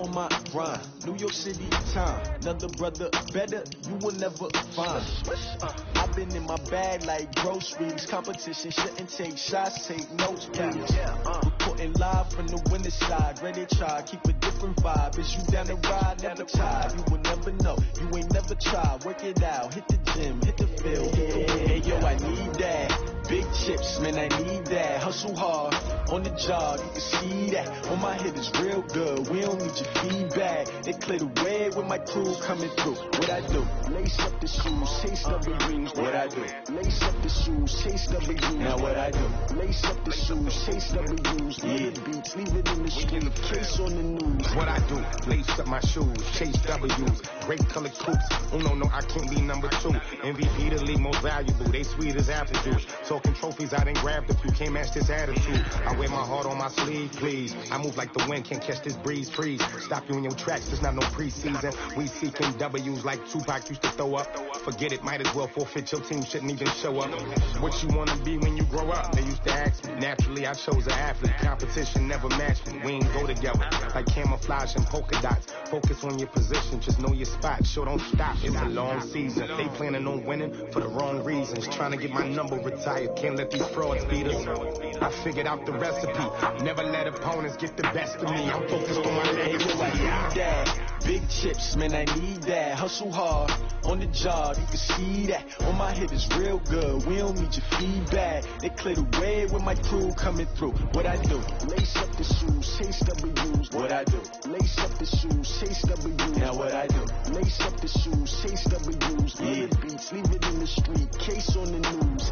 on my grind. New York City time. Another brother better, you will never find. I've been in my bag like groceries. Competition shouldn't take shots, take notes, please. Reporting live from the winning side. Ready to try, keep a different vibe. Is you down the ride, never tired. You will never know, you ain't never tried. Work it out, hit the gym, hit the field. Hey, yo, I need that. Big chips, man, I need that. Hustle hard, on the job, you can see that. On my head is real good, we don't need your feedback. They clear the way with my crew coming through. What I do? Lace up the shoes, chase W's. What I do? Lace up the shoes, chase W's. Now what I do? Lace up the shoes, chase W's. Yeah. Beats, leave it in the street, case on the news. What I do? Lace up my shoes, chase W's. Great color coops. Oh no, I can't be number 2. MVP the league most valuable. They sweet as apple juice. Talking trophies, I didn't grab the few. Can't match this attitude. I wear my heart on my sleeve, please. I move like the wind, can't catch this breeze, freeze. Stop you in your tracks, there's not no preseason. We seeking W's like Tupac used to throw up. Forget it, might as well forfeit. Your team shouldn't even show up. What you wanna be when you grow up? They used to ask me. Naturally, I chose an athlete. Competition never matched me. We ain't go together like camouflage and polka dots. Focus on your position, just know your spot. Sure, don't stop. It's a long season. They planning on winning for the wrong reasons. Trying to get my number retired. Can't let these frauds beat us. I figured out the recipe. Never let opponents get the best of me. I'm focused on my legacy. Big chips, man, I need that. Hustle hard, on the job, you can see that. On my head is real good, we don't need your feedback. They clear the way with my crew coming through. What I do? Lace up the shoes, chase W's. What I do? Lace up the shoes, chase W's. Now what I do? Lace up the shoes, chase W's. Yeah. Beats, leave it in the street, case on the news.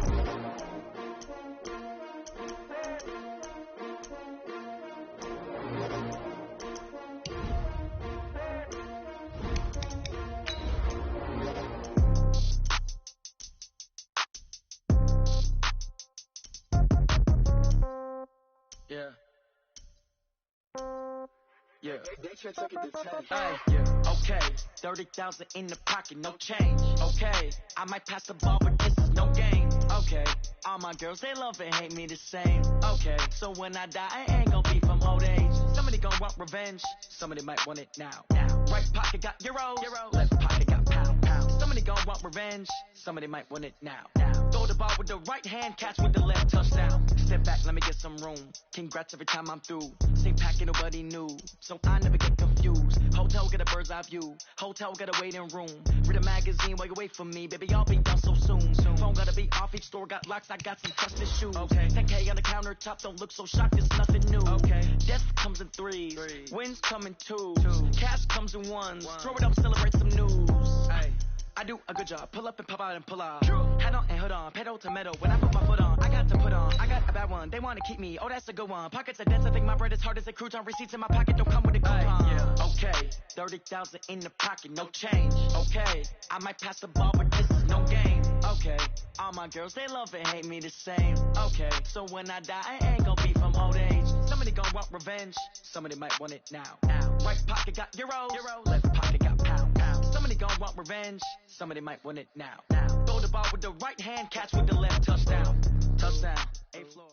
Yeah. They should take it to 10. Hey, yeah. Okay. 30,000 in the pocket, no change. Okay. I might pass the ball, but this is no game. Okay. All my girls, they love and hate me the same. Okay. So when I die, I ain't gonna be from old age. Somebody gonna want revenge. Somebody might want it now. Right pocket got euros. Left pocket got pound. Somebody gonna want revenge. Somebody might want it now. Throw the ball with the right hand, catch with the left, touchdown. Step back, let me get some room. Congrats every time I'm through. Same packet, nobody knew. So I never get confused. Hotel get a bird's eye view. Hotel get a waiting room. Read a magazine while you wait for me. Baby, I'll be done so soon. Phone gotta be off, each store got locks. I got some trusted shoes. Okay. 10K on the countertop, don't look so shocked, it's nothing new. Okay. Death comes in threes. Wins come in twos. Cash comes in ones. Throw it up, celebrate some news. Hey. I do a good job. Pull up and pop out and pull out. Hat on and hood on. Pedal to metal. When I put my foot on, I got to put on. I got a bad one. They want to keep me. Oh, that's a good one. Pockets are dense. I think my bread is hard as a crouton. Receipts in my pocket don't come with a coupon. Yeah. Okay. 30,000 in the pocket. No change. Okay. I might pass the ball, but this is no game. Okay. All my girls, they love and hate me the same. Okay. So when I die, I ain't gonna be from old age. Somebody gonna want revenge. Somebody might want it now. Right pocket got euros. Left pocket got pound. Somebody gon' want revenge. Somebody might want it now. Throw the ball with the right hand, catch with the left, touchdown. Touchdown. A-Floor.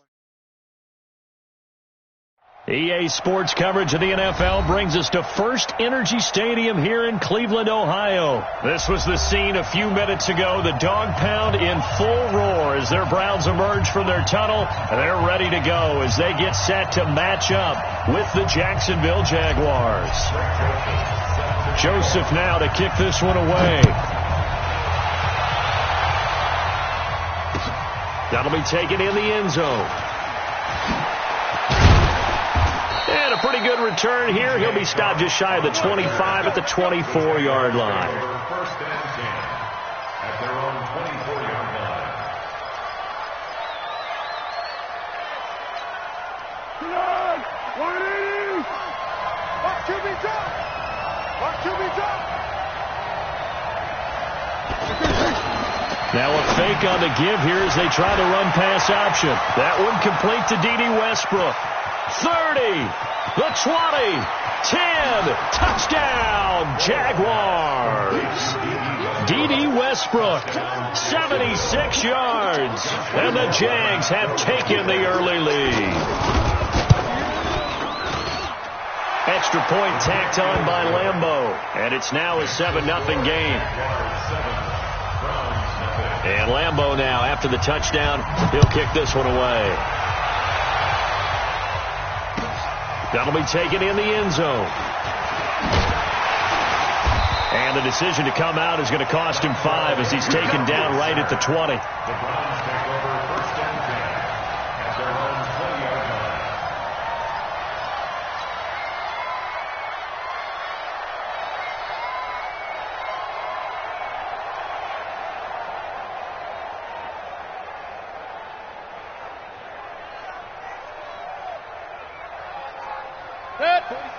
EA Sports coverage of the NFL brings us to First Energy Stadium here in Cleveland, Ohio. This was the scene a few minutes ago. The dog pound in full roar as their Browns emerge from their tunnel. They're ready to go as they get set to match up with the Jacksonville Jaguars. Joseph now to kick this one away. That'll be taken in the end zone. And a pretty good return here. He'll be stopped just shy of the 25 at the 24-yard line. First and 10 at their own 24-yard line. What to be done? What to be done? Now a fake on the give here as they try the run pass option. That one complete to D.D. Westbrook. 30, the 20, 10, touchdown, Jaguars. D.D. Westbrook, 76 yards, and the Jags have taken the early lead. Extra point tacked on by Lambeau. And it's now a 7-0 game. And Lambeau now, after the touchdown, he'll kick this one away. That'll be taken in the end zone. And the decision to come out is going to cost him 5 as he's taken down right at the 20. The Browns take over 1st and 10 at their own 20-yard line.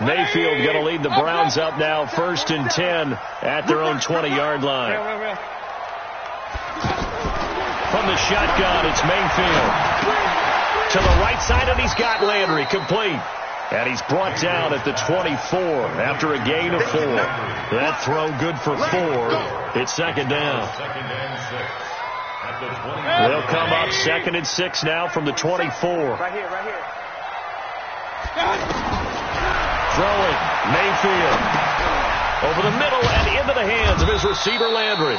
Mayfield going to lead the Browns up now 1st and 10 at their own 20-yard line. From the shotgun, it's Mayfield. To the right side, and he's got Landry complete. And he's brought down at the 24 after a gain of 4. That throw good for 4. It's 2nd down. They'll come up 2nd and 6 now from the 24. Right here. Throwing, Mayfield. Over the middle and into the hands of his receiver, Landry.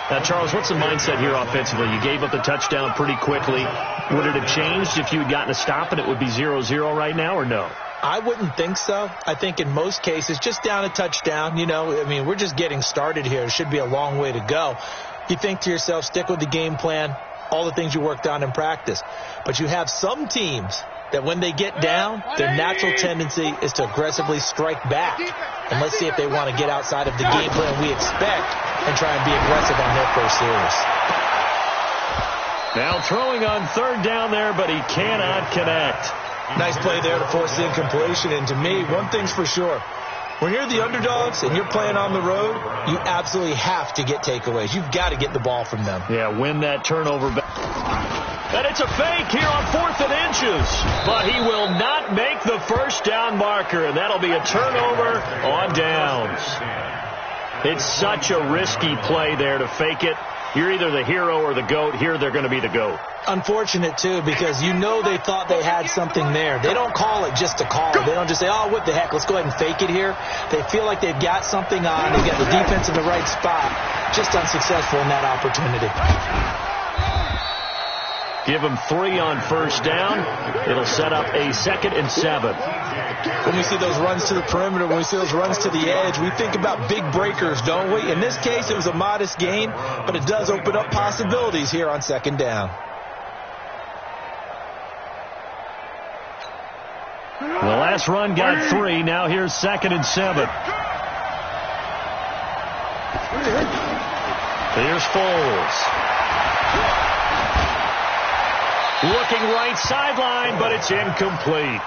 Now, Charles, what's the mindset here offensively? You gave up the touchdown pretty quickly. Would it have changed if you had gotten a stop and it would be 0-0 right now, or no? I wouldn't think so. I think in most cases, just down a touchdown, we're just getting started here. It should be a long way to go. You think to yourself, stick with the game plan, all the things you worked on in practice. But you have some teams that when they get down, their natural tendency is to aggressively strike back. And let's see if they want to get outside of the game plan we expect and try and be aggressive on their first series. Now throwing on 3rd down there, but he cannot connect. Nice play there to force the incompletion. And to me, one thing's for sure. When you're the underdogs and you're playing on the road, you absolutely have to get takeaways. You've got to get the ball from them. Yeah, win that turnover back. And it's a fake here on 4th and inches. But he will not make the first down marker, and that'll be a turnover on downs. It's such a risky play there to fake it. You're either the hero or the GOAT. Here they're going to be the GOAT. Unfortunate, too, because they thought they had something there. They don't call it just to call it. They don't just say, oh, what the heck, let's go ahead and fake it here. They feel like they've got something on. They've got the defense in the right spot. Just unsuccessful in that opportunity. Give them 3 on 1st down. It'll set up a 2nd and 7. When we see those runs to the perimeter, when we see those runs to the edge, we think about big breakers, don't we? In this case, it was a modest gain, but it does open up possibilities here on 2nd down. The last run got 3. Now here's 2nd and 7. Here's Foles. Looking right sideline, but it's incomplete.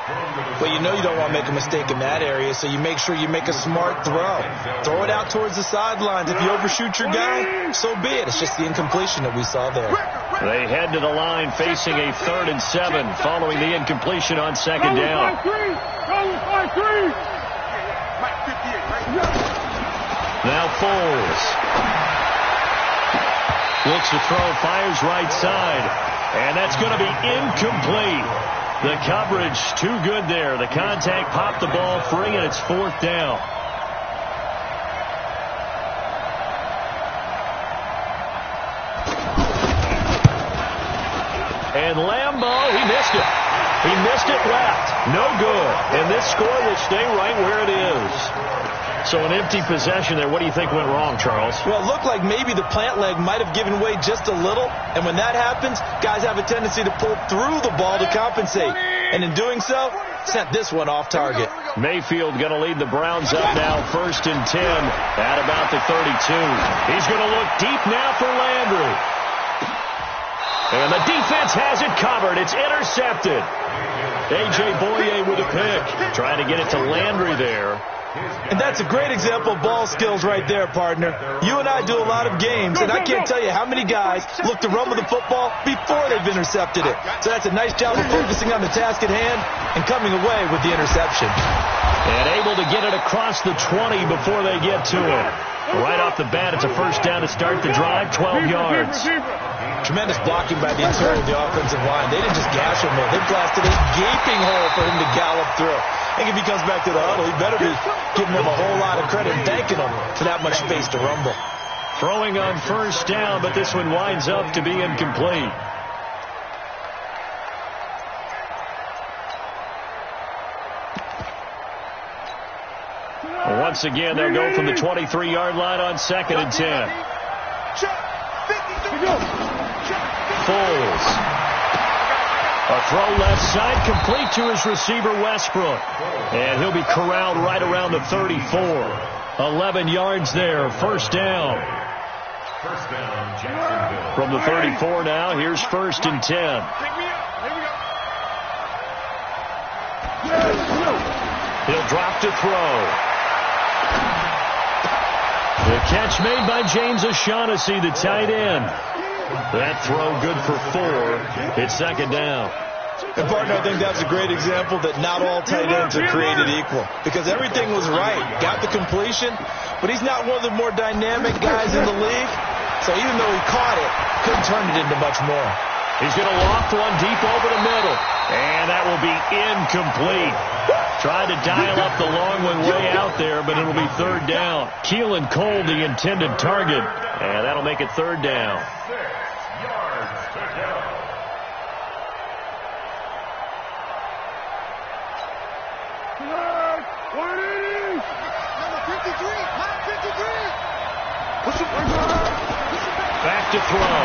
Well, you don't want to make a mistake in that area, so you make sure you make a smart throw. Throw it out towards the sidelines. If you overshoot your guy, so be it. It's just the incompletion that we saw there. They head to the line facing a 3rd and 7 following the incompletion on 2nd down. Now Foles. Looks to throw, fires right side. And that's going to be incomplete. The coverage too good there. The contact popped the ball free, and it's 4th down. And Lambeau, he missed it. He missed it left. No good. And this score will stay right where it is. So an empty possession there. What do you think went wrong, Charles? Well, it looked like maybe the plant leg might have given way just a little. And when that happens, guys have a tendency to pull through the ball to compensate. And in doing so, sent this one off target. Mayfield going to lead the Browns up now 1st and 10 at about the 32. He's going to look deep now for Landry. And the defense has it covered. It's intercepted. A.J. Boye with a pick. Trying to get it to Landry there. And that's a great example of ball skills right there, partner. You and I do a lot of games, and I can't tell you how many guys look to run with the football before they've intercepted it. So that's a nice job of focusing on the task at hand and coming away with the interception. And able able to get it across the 20 before they get to it. Right off the bat, it's a first down to start the drive, 12 yards. Tremendous blocking by the interior of the offensive line. They didn't just gash him there. They blasted a gaping hole for him to gallop through. I think if he comes back to the huddle, he better be giving him a whole lot of credit and thanking him for that much space to rumble. Throwing on first down, but this one winds up to be incomplete. Once again, they'll go from the 23-yard line on 2nd and 10. Foles. A throw left side, complete to his receiver, Westbrook. And he'll be corralled right around the 34. 11 yards there, first down. First down, Jacksonville. From the 34 now, here's 1st and 10. He'll drop to throw. The catch made by James O'Shaughnessy, the tight end. That throw good for 4. It's 2nd down. And, partner, I think that's a great example that not all tight ends are created equal. Because everything was right. Got the completion, but he's not one of the more dynamic guys in the league. So even though he caught it, couldn't turn it into much more. He's going to loft one deep over the middle. And that will be incomplete. Tried to dial up the long one way out there, but it'll be 3rd down. Keelan Cole, the intended target. And that'll make it 3rd down. 6 yards to go. Back to throw.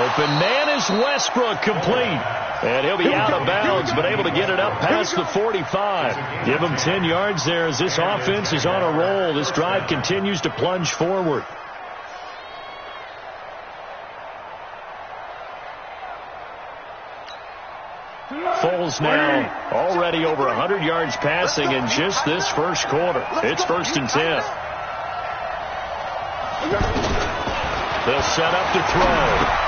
Open man is Westbrook, complete. And he'll be out of bounds, but able to get it up past the 45. Give him 10 yards there as this offense is on a roll. This drive continues to plunge forward. Foles now already over 100 yards passing in just this first quarter. It's 1st and 10. They'll set up to throw.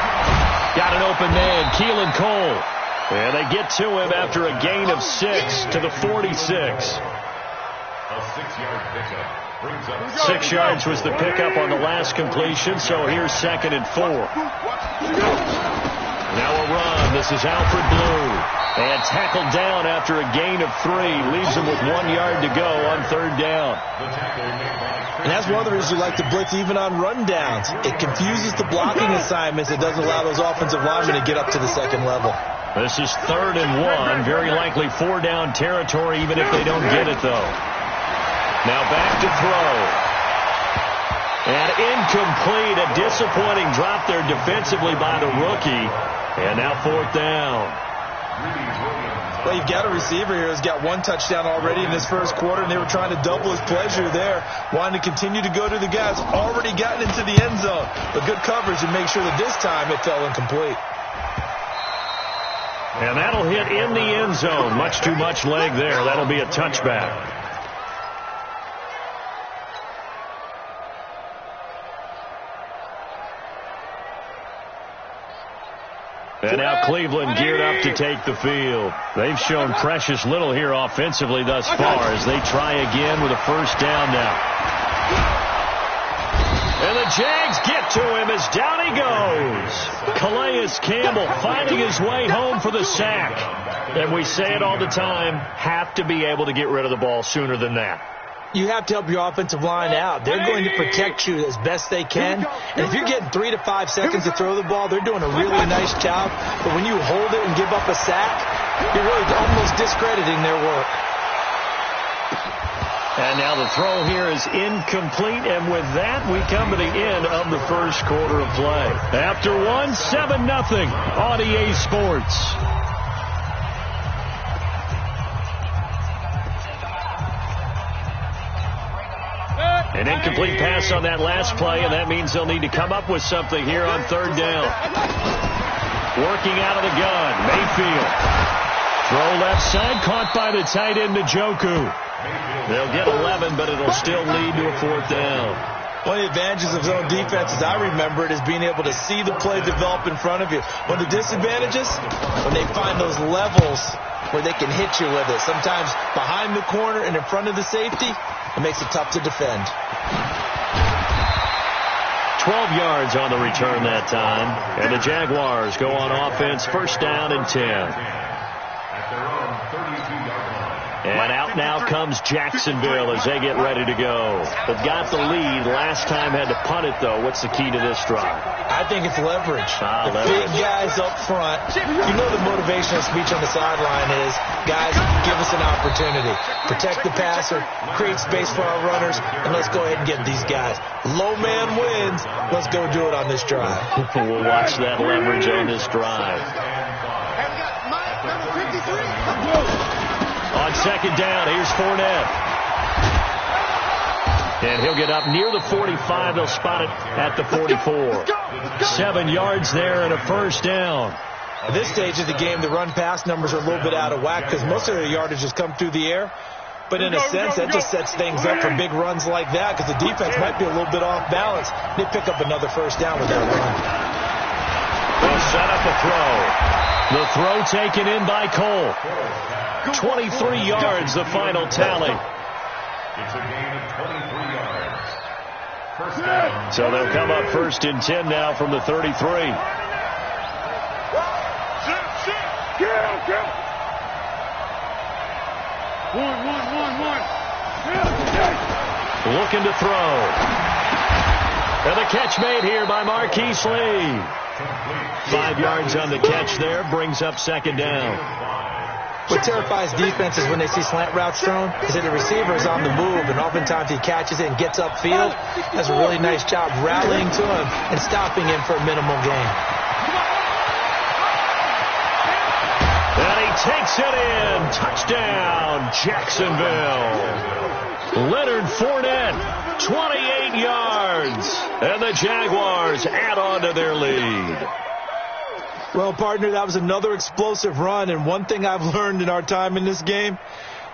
Got an open man, Keelan Cole. And they get to him after a gain of 6 to the 46. A 6-yard pickup brings up 6 yards was the pickup on the last completion, so here's 2nd and 4. Now a run. This is Alfred Blue. And tackled down after a gain of 3. Leaves him with 1 yard to go on 3rd down. And that's one of the reasons you like to blitz even on rundowns. It confuses the blocking assignments. It doesn't allow those offensive linemen to get up to the 2nd level. This is 3rd and 1. Very likely 4-down territory, even if they don't get it, though. Now back to throw. And incomplete. A disappointing drop there defensively by the rookie. And now 4th down. Well, you've got a receiver here who's got 1 touchdown already in this first quarter, and they were trying to double his pleasure there, wanting to continue to go to the guys already gotten into the end zone. But good coverage and make sure that this time it fell incomplete. And that'll hit in the end zone. Much too much leg there. That'll be a touchback. And now Cleveland geared up to take the field. They've shown precious little here offensively thus far as they try again with a first down now. And the Jags get to him as down he goes. Calais Campbell finding his way home for the sack. And we say it all the time, have to be able to get rid of the ball sooner than that. You have to help your offensive line out. They're going to protect you as best they can. And if you're getting 3 to 5 seconds to throw the ball, they're doing a really nice job. But when you hold it and give up a sack, you're really almost discrediting their work. And now the throw here is incomplete. And with that, we come to the end of the first quarter of play. After 1, 7-0 on EA Sports. An incomplete pass on that last play, and that means they'll need to come up with something here on 3rd down. Working out of the gun, Mayfield. Throw left side, caught by the tight end, Njoku. They'll get 11, but it'll still lead to a 4th down. One of the advantages of zone defense, as I remember it, is being able to see the play develop in front of you. One of the disadvantages, when they find those levels where they can hit you with it. Sometimes behind the corner and in front of the safety, it makes it tough to defend. 12 yards on the return that time. And the Jaguars go on offense, first down and 10. And out now comes Jacksonville as they get ready to go. They've got the lead. Last time had to punt it, though. What's the key to this drive? I think it's leverage. Leverage. Big guys up front. You know the motivational speech on the sideline is, guys, give us an opportunity. Protect the passer, create space for our runners, and let's go ahead and get these guys. Low man wins. Let's go do it on this drive. We'll watch that leverage on this drive. On second down, here's Fournette. And he'll get up near the 45. They'll spot it at the 44. 7 yards there and a first down. At this stage of the game, the run-pass numbers are a little bit out of whack because most of their yardage has come through the air. But in a sense, that just sets things up for big runs like that because the defense might be a little bit off balance. They pick up another first down with that run. They'll set up a throw. The throw taken in by Cole. 23 yards, the final tally. It's a gain of 23 yards. First down. So they'll come up first and 10 now from the 33. Looking to throw. And the catch made here by Marquise Lee. 5 yards on the catch there, brings up second down. What terrifies defenses when they see slant routes thrown is that the receiver is on the move, and oftentimes he catches it and gets upfield. Does a really nice job rallying to him and stopping him for a minimal gain. And he takes it in. Touchdown, Jacksonville. Leonard Fournette, 28 yards. And the Jaguars add on to their lead. Well, partner, that was another explosive run, and one thing I've learned in our time in this game,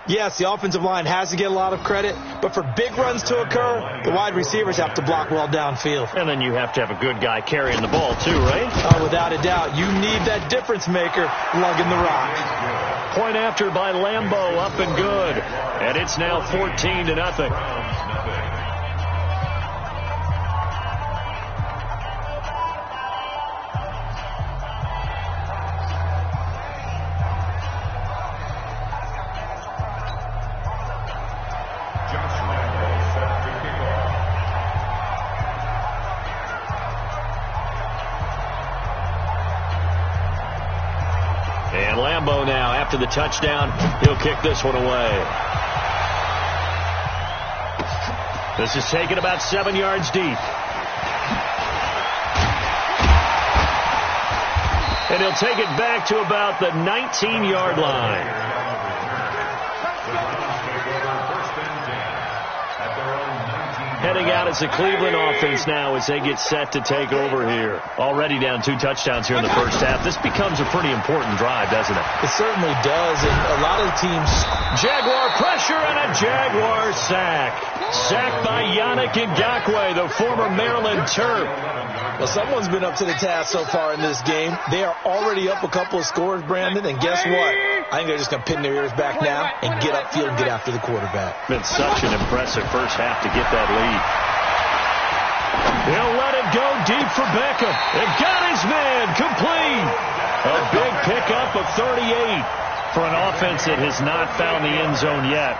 yes, the offensive line has to get a lot of credit, but for big runs to occur, the wide receivers have to block well downfield. And then you have to have a good guy carrying the ball, too, right? Without a doubt. You need that difference maker lugging the rock. Point after by Lambeau, up and good. And it's now 14-0. And Lambeau now, after the touchdown, he'll kick this one away. This is taken about 7 yards deep. And he'll take it back to about the 19-yard line. Heading out as the Cleveland offense now as they get set to take over here. Already down 2 touchdowns here in the first half. This becomes a pretty important drive, doesn't it? It certainly does, and a lot of the teams... Jaguar pressure and a Jaguar sack. Sacked by Yannick Ngakoue, the former Maryland Terp. Well, someone's been up to the task so far in this game. They are already up a couple of scores, Brandon, and guess what? I think they're just going to pin their ears back now and get upfield and get after the quarterback. Been such an impressive first half to get that lead. He'll let it go deep for Beckham. And got his man complete. A big pickup of 38 for an offense that has not found the end zone yet.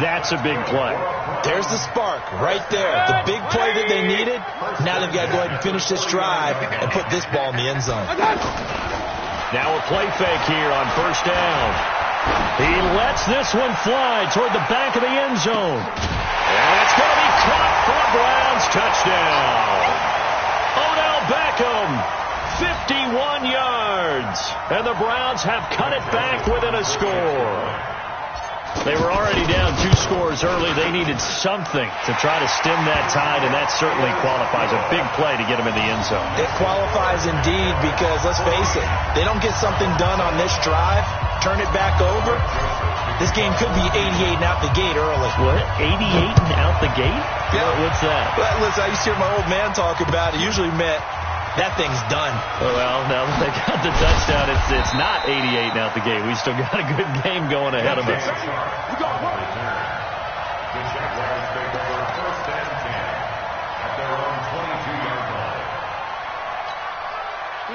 That's a big play. There's the spark right there. The big play that they needed. Now they've got to go ahead and finish this drive and put this ball in the end zone. Now a play fake here on first down. He lets this one fly toward the back of the end zone. And it's going to be caught for a Browns touchdown. Odell Beckham, 51 yards. And the Browns have cut it back within a score. They were already down 2 scores early. They needed something to try to stem that tide, and that certainly qualifies. A big play to get them in the end zone. It qualifies indeed because, let's face it, they don't get something done on this drive, turn it back over, this game could be 88 and out the gate early. What? 88 and out the gate? Yeah. What's that? Well, listen, I used to hear my old man talk about it. Usually meant that thing's done. Well, now that they got the touchdown, it's not 88 now at the game. We still got a good game going ahead of us. The Jaguars take over 1st and 10 at their own 22-yard line.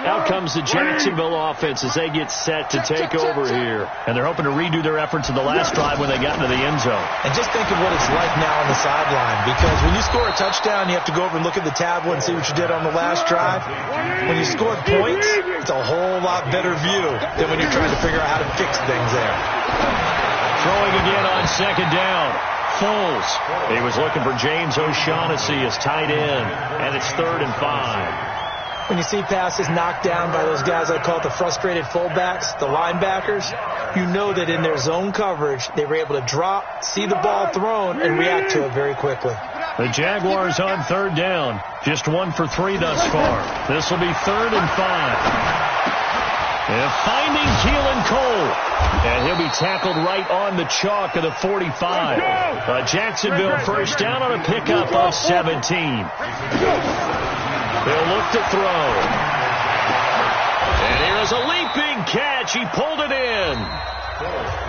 Out comes the Jacksonville offense as they get set to take over here. And they're hoping to redo their efforts in the last drive when they got into the end zone. And just think of what it's like now on the sideline, because when you score a touchdown, you have to go over and look at the tablet and see what you did on the last drive. When you score points, it's a whole lot better view than when you're trying to figure out how to fix things there. Throwing again on 2nd down. Foles. He was looking for James O'Shaughnessy as tight end, and it's 3rd and 5. When you see passes knocked down by those guys, I call it the frustrated fullbacks, the linebackers, you know that in their zone coverage, they were able to drop, see the ball thrown, and react to it very quickly. The Jaguars on 3rd down. Just 1 for 3 thus far. This will be 3rd and 5. And finding Keelan Cole. And he'll be tackled right on the chalk of the 45. A Jacksonville first down on a pickup of 17. They'll look to throw. And here is a leaping catch. He pulled it in.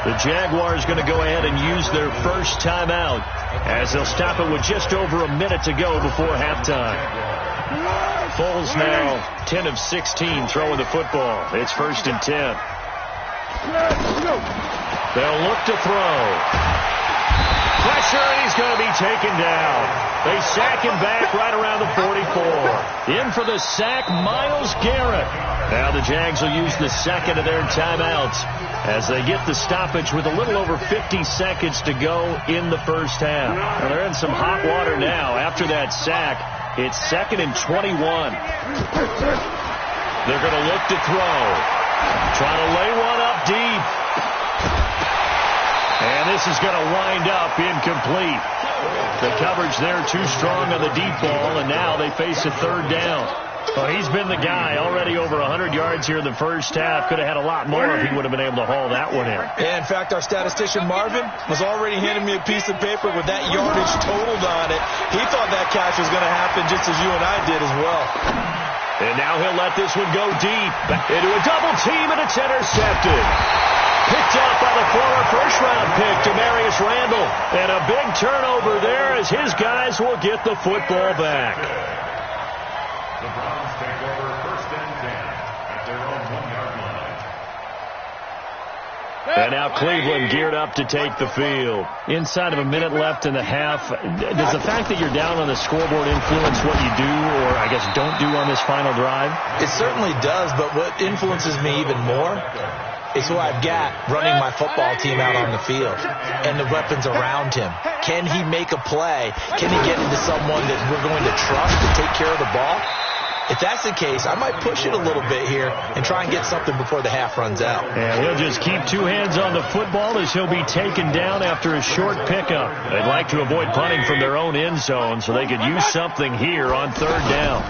The Jaguars going to go ahead and use their first timeout as they'll stop it with just over a minute to go before halftime. Foles now 10 of 16 throwing the football. It's 1st and 10. They'll look to throw. Pressure, and he's going to be taken down. They sack him back right around the 44. In for the sack, Myles Garrett. Now the Jags will use the second of their timeouts as they get the stoppage with a little over 50 seconds to go in the first half. Well, they're in some hot water now. After that sack, it's 2nd and 21. They're going to look to throw. Trying to lay one up deep. And this is going to wind up incomplete. The coverage there too strong on the deep ball, and now they face a 3rd down. Well, he's been the guy already over 100 yards here in the first half. Could have had a lot more if he would have been able to haul that one in. Yeah, in fact, our statistician Marvin was already handing me a piece of paper with that yardage totaled on it. He thought that catch was going to happen just as you and I did as well. And now he'll let this one go deep into a double team, and it's intercepted. Picked up by the former first-round pick, Demarius Randall. And a big turnover there as his guys will get the football back. The Browns take over 1st and 10 at their own 1-yard line. And now Cleveland geared up to take the field. Inside of a minute left in the half, does the fact that you're down on the scoreboard influence what you do, or I guess don't do on this final drive? It certainly does, but what influences me even more is who I've got running my football team out on the field and the weapons around him. Can he make a play? Can he get into someone that we're going to trust to take care of the ball? If that's the case, I might push it a little bit here and try and get something before the half runs out. Yeah, he'll just keep 2 hands on the football as he'll be taken down after a short pickup. They'd like to avoid punting from their own end zone so they could use something here on 3rd down.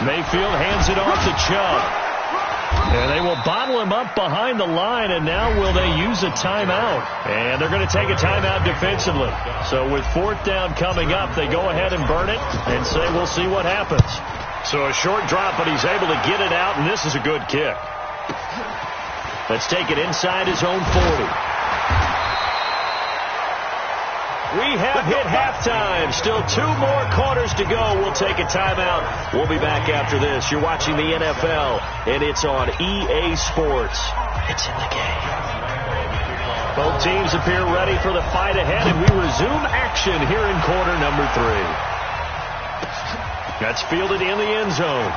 Mayfield hands it off to Chubb. And they will bottle him up behind the line, and now will they use a timeout? And they're going to take a timeout defensively. So with 4th down coming up, they go ahead and burn it and say we'll see what happens. So a short drop, but he's able to get it out, and this is a good kick. Let's take it inside his own 40. We have hit halftime. Still 2 more quarters to go. We'll take a timeout. We'll be back after this. You're watching the NFL, and it's on EA Sports. It's in the game. Both teams appear ready for the fight ahead, and we resume action here in quarter number 3. That's fielded in the end zone.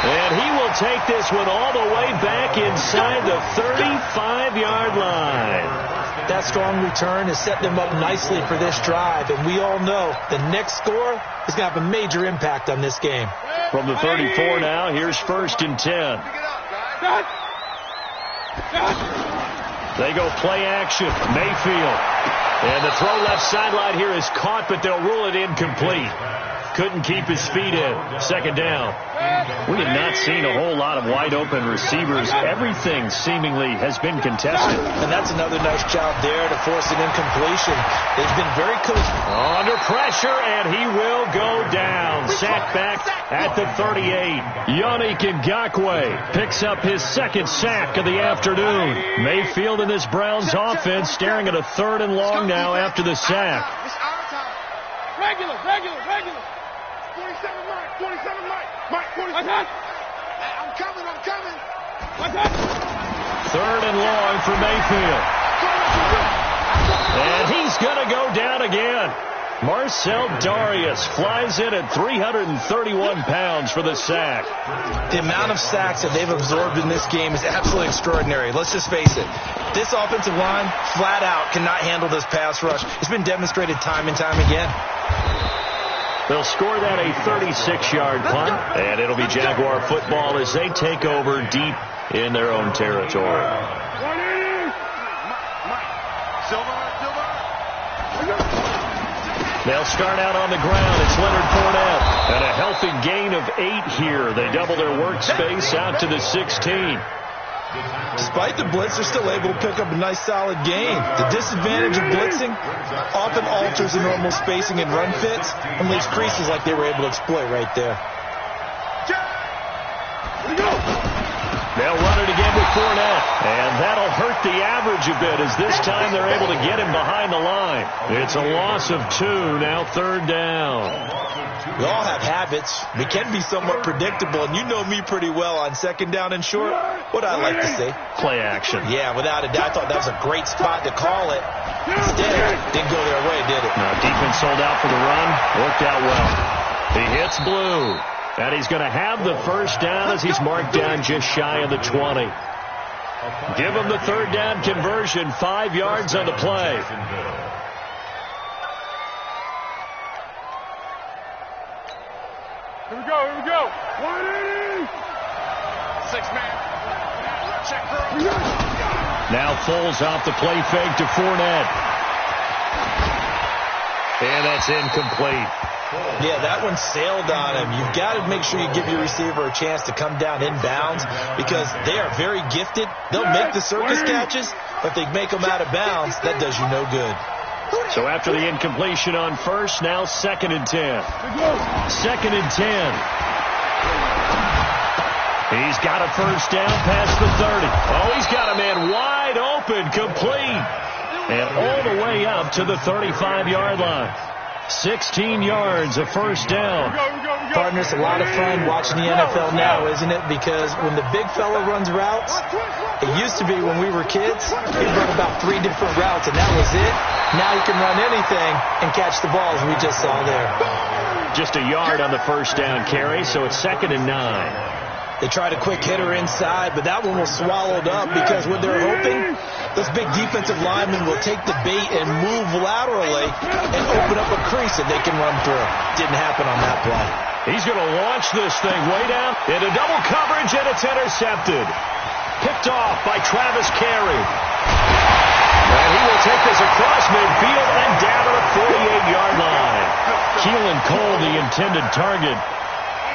And he will take this one all the way back inside the 35-yard line. That strong return has set them up nicely for this drive, and we all know the next score is going to have a major impact on this game. From the 34 now, here's 1st and 10. They go play action. Mayfield. And the throw left sideline here is caught, but they'll rule it incomplete. couldn't keep his feet in. Second down. We have not seen a whole lot of wide-open receivers. Everything seemingly has been contested. And that's another nice job there to force an incompletion. They've been very coached. Under pressure, and he will go down. Sack back at the 38. Yannick Ngakoue picks up his second sack of the afternoon. Mayfield in this Browns offense staring at a 3rd and long now after the sack. It's our time. Regular. 47 Mike, 47. I'm coming. 3rd and long for Mayfield. And he's going to go down again. Marcel Darius flies in at 331 pounds for the sack. The amount of sacks that they've absorbed in this game is absolutely extraordinary. Let's just face it. This offensive line, flat out, cannot handle this pass rush. It's been demonstrated time and time again. They'll score that a 36-yard punt, and it'll be Jaguar football as they take over deep in their own territory. They'll start out on the ground. It's Leonard Fournette. And a healthy gain of 8 here. They double their workspace out to the 16. Despite the blitz, they're still able to pick up a nice solid gain. The disadvantage of blitzing often alters the normal spacing and run fits and leaves creases like they were able to exploit right there. They'll run it again with Fournette, and that'll hurt the average a bit as this time they're able to get him behind the line. It's a loss of 2, now 3rd down. We all have habits. We can be somewhat predictable, and you know me pretty well on 2nd down and short. What I like to say? Play action. Yeah, without a doubt. I thought that was a great spot to call it. Instead, didn't go their way, did it? No, defense sold out for the run. Worked out well. He hits Blue. And he's going to have the 1st down as he's marked down just shy of the 20. Give him the 3rd down conversion, 5 yards on the play. Here we go. 180. 6-man. Check girl. Now Foles off the play fake to Fournette. And that's incomplete. Yeah, that one sailed on him. You've got to make sure you give your receiver a chance to come down inbounds because they are very gifted. They'll make the circus catches, but if they make them out of bounds, that does you no good. So after the incompletion on 1st, now 2nd and 10. 2nd and 10. He's got a 1st down past the 30. Oh, he's got a man wide open, complete. And all the way up to the 35-yard line. 16 yards, a 1st down. Partner, it's a lot of fun watching the NFL now, isn't it? Because when the big fella runs routes, it used to be when we were kids, he'd run about 3 different routes, and that was it. Now he can run anything and catch the balls we just saw there. Just a yard on the 1st down carry, so it's 2nd and 9. They tried a quick hitter inside, but that one was swallowed up because what they're hoping, those big defensive linemen will take the bait and move laterally and open up a crease that they can run through. Didn't happen on that play. He's going to launch this thing way down into double coverage, and it's intercepted. Picked off by Travis Carey. And he will take this across midfield and down to the 48-yard line. Keelan Cole, the intended target.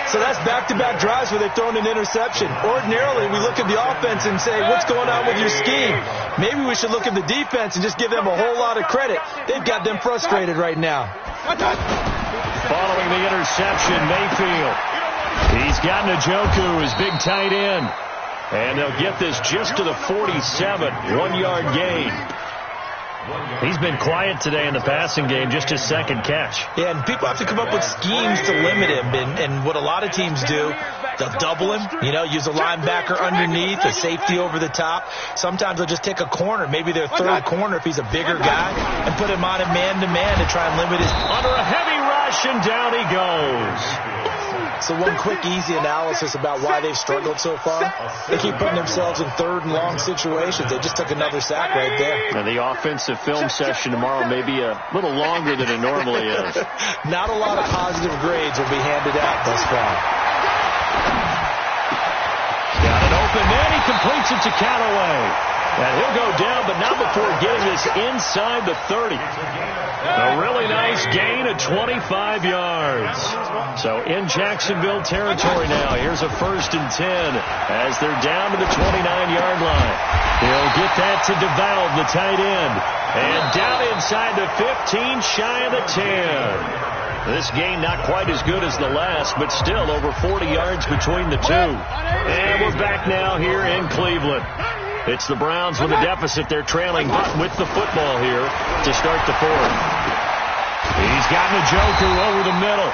So that's back-to-back drives where they've thrown an interception. Ordinarily, we look at the offense and say, what's going on with your scheme? Maybe we should look at the defense and just give them a whole lot of credit. They've got them frustrated right now. Following the interception, Mayfield. He's got Njoku, his big tight end. And they'll get this just to the 47, 1-yard gain. He's been quiet today in the passing game, just his 2nd catch. Yeah, and people have to come up with schemes to limit him. And what a lot of teams do, they'll double him, use a linebacker underneath, a safety over the top. Sometimes they'll just take a corner, maybe their 3rd corner if he's a bigger guy, and put him on a man-to-man to try and limit his... Under a heavy rush, and down he goes. So one quick, easy analysis about why they've struggled so far. They keep putting themselves in 3rd and long situations. They just took another sack right there. And the offensive film session tomorrow may be a little longer than it normally is. Not a lot of positive grades will be handed out thus far. Got it open, and he completes it to Callaway. And he'll go down, but not before getting this inside the 30. A really nice gain of 25 yards. So in Jacksonville territory now. Here's a 1st and 10 as they're down to the 29-yard line. He'll get that to DeValve, the tight end. And down inside the 15, shy of the 10. This gain not quite as good as the last, but still over 40 yards between the two. And we're back now here in Cleveland. It's the Browns with a deficit. They're trailing, but with the football here to start the 4th. He's gotten a joker over the middle.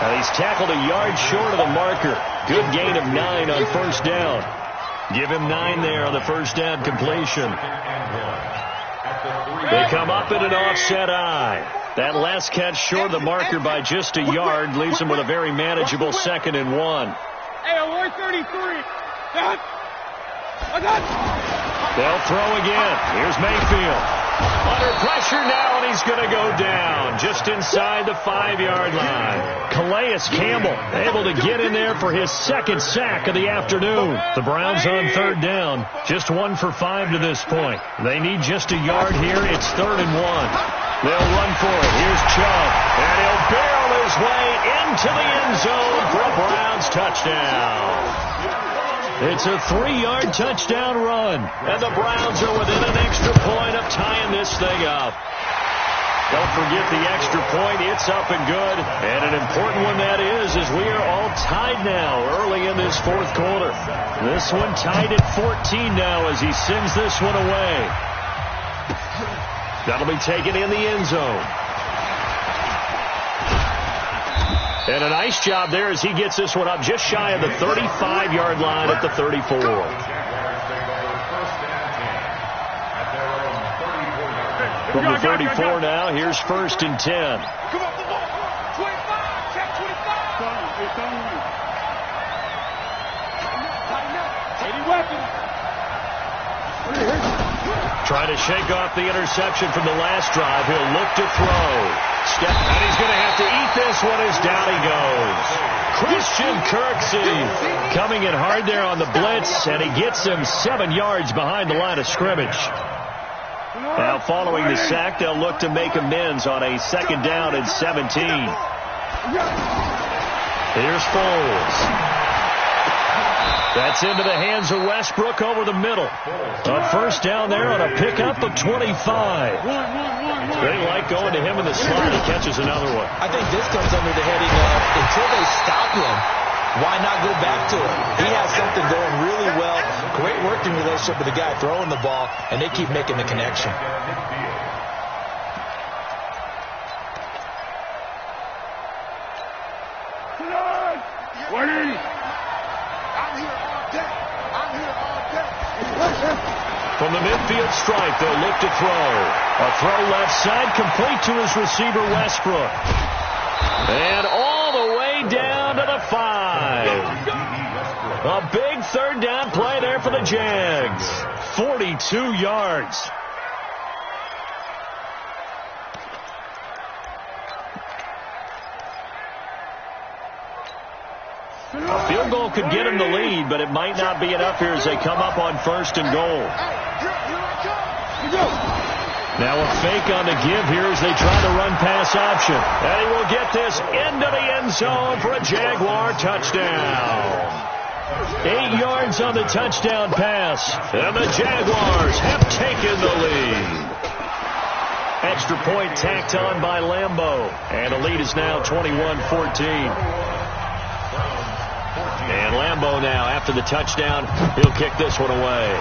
And he's tackled a yard short of the marker. Good gain of 9 on 1st down. Give him 9 there on the 1st down completion. They come up in an offset eye. That last catch short of the marker by just a yard leaves him with a very manageable 2nd and 1. Hey, 133. They'll throw again. Here's Mayfield. Under pressure now, and he's going to go down just inside the 5-yard line. Calais Campbell able to get in there for his 2nd sack of the afternoon. The Browns on 3rd down. Just 1 for 5 to this point. They need just a yard here. It's 3rd and 1. They'll run for it. Here's Chubb. And he'll barrel his way into the end zone for a Browns touchdown. It's a 3-yard touchdown run. And the Browns are within an extra point of tying this thing up. Don't forget the extra point. It's up and good. And an important one that is, as we are all tied now early in this 4th quarter. This one tied at 14 now as he sends this one away. That'll be taken in the end zone. And a nice job there as he gets this one up just shy of the 35-yard line at the 34. From the 34 now, here's 1st and 10. Come on, come on. 25, check 25. Any weapons? Trying to shake off the interception from the last drive. He'll look to throw. And he's going to have to eat this one as down he goes. Christian Kirksey coming in hard there on the blitz, and he gets him 7 yards behind the line of scrimmage. Now following the sack, they'll look to make amends on a 2nd down and 17. Here's Foles. That's into the hands of Westbrook over the middle. A 1st down there on a pickup of 25. They like going to him in the slot. He catches another one. I think this comes under the heading of until they stop him, why not go back to him? He has something going really well. Great working relationship with the guy throwing the ball, and they keep making the connection. From the midfield stripe, they'll look to throw. A throw left side, complete to his receiver, Westbrook. And all the way down to the 5. A big 3rd down play there for the Jags. 42 yards. A field goal could get him the lead, but it might not be enough here as they come up on 1st and goal. Now a fake on the give here as they try to run pass option. And he will get this into the end zone for a Jaguar touchdown. 8 yards on the touchdown pass. And the Jaguars have taken the lead. Extra point tacked on by Lambeau. And the lead is now 21-14. And Lambeau now, after the touchdown, he'll kick this one away.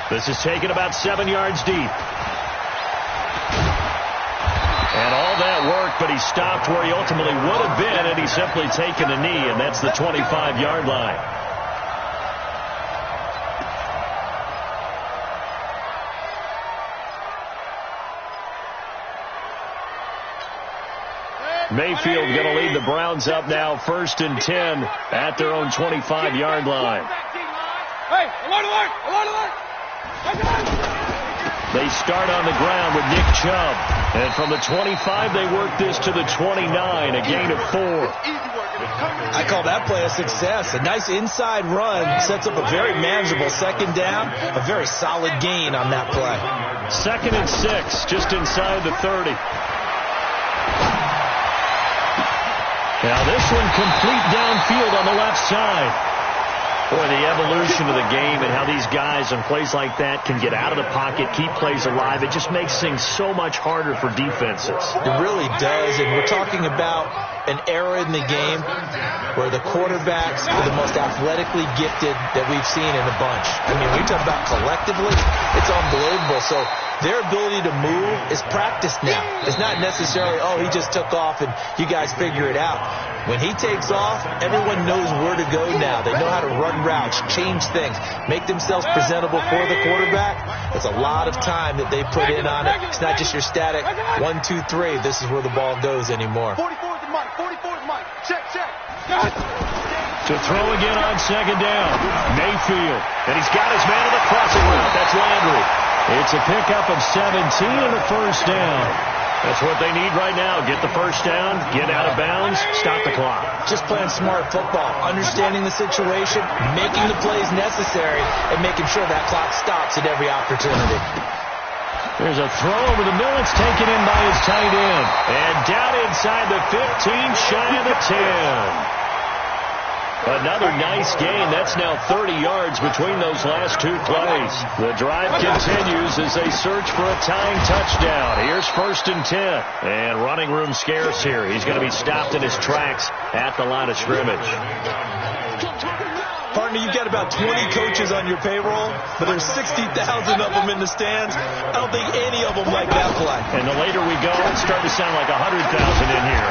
This is taken about 7 yards deep. And all that work, but he stopped where he ultimately would have been, and he's simply taken a knee, and that's the 25-yard line. Mayfield going to lead the Browns up now 1st and 10 at their own 25-yard line. Hey, alert, alert, alert, alert. They start on the ground with Nick Chubb. And from the 25, they work this to the 29, a gain of 4. I call that play a success. A nice inside run sets up a very manageable second down. A very solid gain on that play. 2nd and 6, just inside the 30. Now this one complete downfield on the left side. Boy, the evolution of the game and how these guys on plays like that can get out of the pocket, keep plays alive, it just makes things so much harder for defenses. It really does, and we're talking about an era in the game where the quarterbacks are the most athletically gifted that we've seen in a bunch. I mean, we talk about collectively, it's unbelievable. So their ability to move is practiced now. It's not necessarily, oh, he just took off and you guys figure it out. When he takes off, everyone knows where to go now. They know how to run routes, change things, make themselves presentable for the quarterback. It's a lot of time that they put in on it. It's not just your static 1, 2, 3. This is where the ball goes anymore. 44 is the Mike. 44 is Mike. Check. To throw again on second down. Mayfield. And he's got his man on the crossing route. That's Landry. It's a pickup of 17 and a first down. That's what they need right now. Get the first down, get out of bounds, stop the clock. Just playing smart football, understanding the situation, making the plays necessary, and making sure that clock stops at every opportunity. There's a throw over the middle. It's taken in by his tight end. And down inside the 15, shy of the 10. Another nice gain. That's now 30 yards between those last two plays. The drive continues as they search for a tying touchdown. Here's 1st and 10. And running room scarce here. He's going to be stopped in his tracks at the line of scrimmage. Partner, you've got about 20 coaches on your payroll, but there's 60,000 of them in the stands. I don't think any of them like that play. And the later we go, it's starting to sound like 100,000 in here.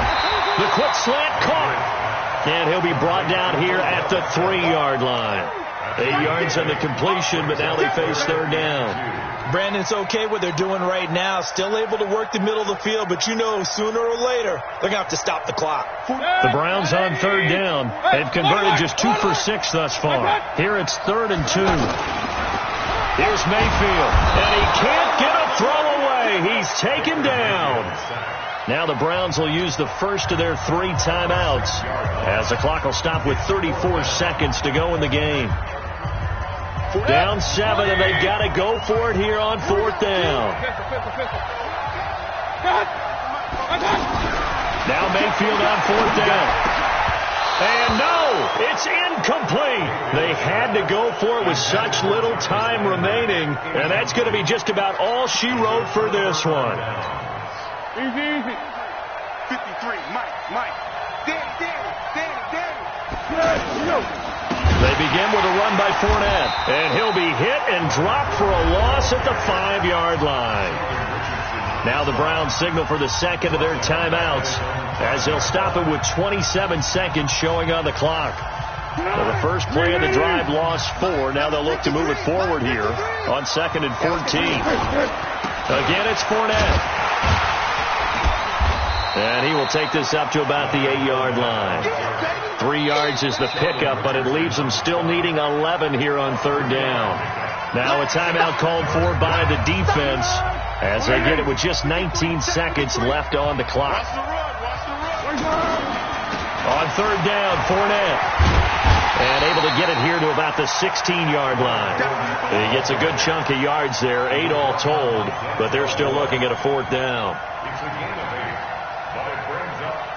The quick slant caught. And he'll be brought down here at the 3-yard line. 8 yards on the completion, but now they face third down. Brandon, it's okay what they're doing right now. Still able to work the middle of the field, but you know sooner or later they're going to have to stop the clock. The Browns on third down. They've converted just 2 for 6 thus far. Here it's 3rd and 2. Here's Mayfield, and he can't get a throw away. He's taken down. Now the Browns will use the first of their 3 timeouts as the clock will stop with 34 seconds to go in the game. Down 7, and they've got to go for it here on 4th down. Now Mayfield on 4th down. And no, it's incomplete. They had to go for it with such little time remaining, and that's going to be just about all she wrote for this one. Easy. 53, Mike. Danny. They begin with a run by Fournette, and he'll be hit and dropped for a loss at the 5-yard line. Now the Browns signal for the second of their timeouts as they'll stop it with 27 seconds showing on the clock. Well, the first play of the drive lost 4. Now they'll look to move it forward here on 2nd and 14. Again, it's Fournette. And he will take this up to about the 8-yard line. 3 yards is the pickup, but it leaves them still needing 11 here on third down. Now a timeout called for by the defense as they get it with just 19 seconds left on the clock. On third down, Fournette. And able to get it here to about the 16-yard line. He gets a good chunk of yards there, 8 all told, but they're still looking at a 4th down. But it brings up